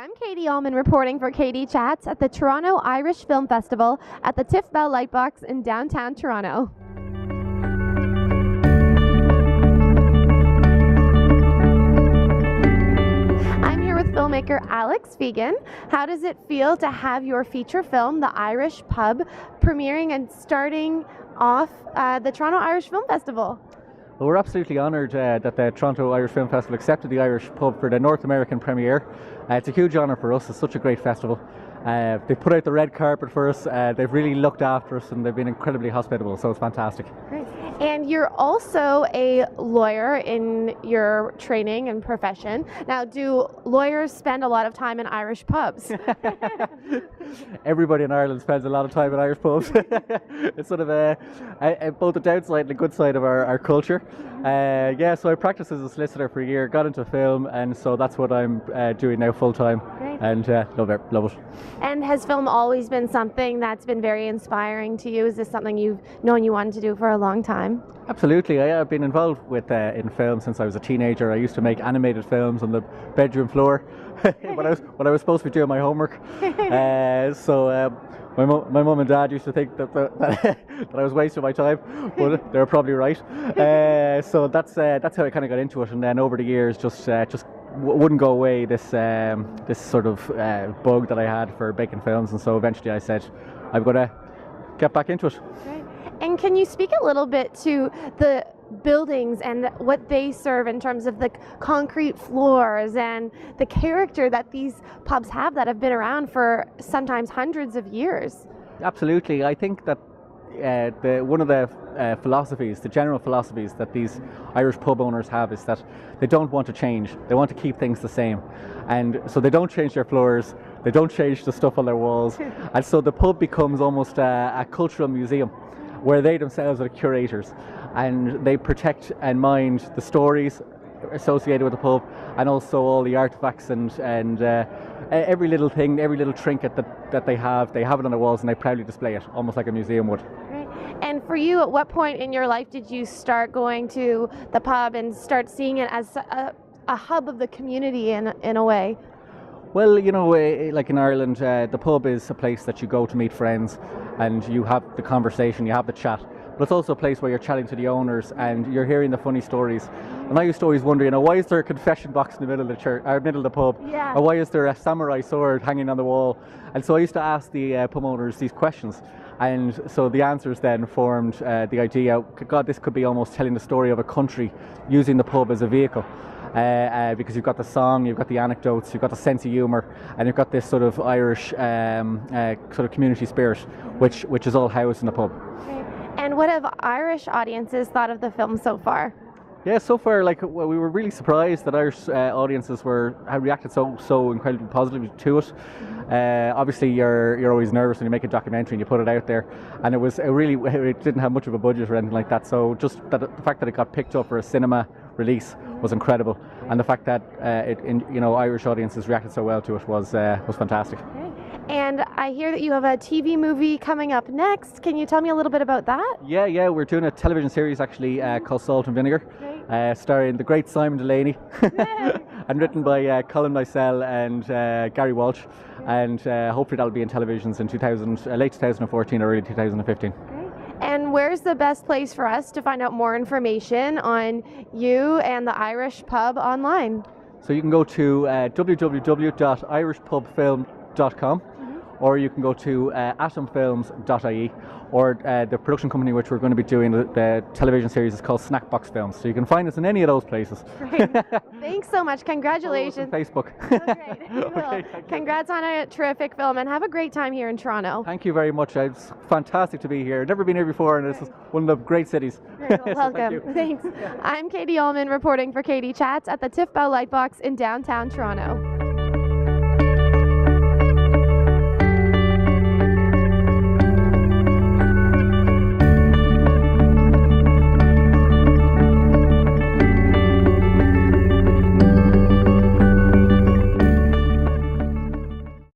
I'm Katie Allman reporting for Katie Chats at the Toronto Irish Film Festival at the Tiff Bell Lightbox in downtown Toronto. I'm here with filmmaker ALEX FEGAN. How does it feel to have your feature film, The Irish Pub, premiering and starting off the Toronto Irish Film Festival? Well, we're absolutely honoured that the Toronto Irish Film Festival accepted the Irish Pub for the North American premiere. It's a huge honour for us. It's such a great festival. They put out the red carpet for us. They've really looked after us and they've been incredibly hospitable, so it's fantastic. Great. And you're also a lawyer in your training and profession. Now, do lawyers spend a lot of time in Irish pubs? Everybody in Ireland spends a lot of time in Irish pubs. It's sort of both the downside and the good side of our culture. So I practiced as a solicitor for a year, got into film, and so that's what I'm doing now full time. Great. And love it. And has film always been something that's been very inspiring to you? Is this something you've known you wanted to do for a long time? Absolutely. I've been involved with in film since I was a teenager. I used to make animated films on the bedroom floor when I was supposed to be doing my homework. My mum and dad used to think that I was wasting my time, but they were probably right. So that's how I kind of got into it, and then over the years just wouldn't go away this sort of bug that I had for making films, and so eventually I said I'm going to get back into it. Great. And can you speak a little bit to the buildings and what they serve in terms of the concrete floors and the character that these pubs have that have been around for sometimes hundreds of years? Absolutely. I think that one of the philosophies, the general philosophies that these Irish pub owners have is that they don't want to change. They want to keep things the same. And so they don't change their floors, they don't change the stuff on their walls. And so the pub becomes almost a cultural museum where they themselves are the curators, and they protect and mind the stories associated with the pub, and also all the artifacts and every little thing, every little trinket that they have it on their walls, and they proudly display it, almost like a museum would. Right. And for you, at what point in your life did you start going to the pub and start seeing it as a hub of the community in a way? Well, you know, like in Ireland, the pub is a place that you go to meet friends and you have the conversation, you have the chat. But it's also a place where you're chatting to the owners and you're hearing the funny stories. And I used to always wonder, why is there a confession box in the middle of the church, or middle of the pub? Yeah. Or why is there a samurai sword hanging on the wall? And so I used to ask the pub owners these questions. And so the answers then formed the idea, God, this could be almost telling the story of a country using the pub as a vehicle. Because you've got the song, you've got the anecdotes, you've got the sense of humour, and you've got this sort of Irish sort of community spirit, which is all housed in the pub. Okay. And what have Irish audiences thought of the film so far? Yeah, so far, we were really surprised that Irish audiences had reacted so incredibly positively to it. Obviously, you're always nervous when you make a documentary and you put it out there, and it didn't have much of a budget or anything like that. So just the fact that it got picked up for a cinema release was incredible, and the fact that Irish audiences reacted so well to it was fantastic. Okay. And I hear that you have a TV movie coming up next. Can you tell me a little bit about that? Yeah, we're doing a television series actually called Salt and Vinegar, starring the great Simon Delaney, and written by Colin Lysell and Gary Walsh, and hopefully that'll be in televisions in late 2014 or early 2015. And where's the best place for us to find out more information on you and the Irish Pub online? So you can go to www.irishpubfilm.com, or you can go to atomfilms.ie, or the production company which we're going to be doing the television series is called Snackbox Films. So you can find us in any of those places. Great. Thanks so much. Congratulations. On Facebook. Oh, great. Okay, congrats on a terrific film, and have a great time here in Toronto. Thank you very much. It's fantastic to be here. I've never been here before, and it's one of the great cities. Well, welcome. Thanks. I'm Katie Allman reporting for Katie Chats at the Tiff Bell Lightbox in downtown Toronto.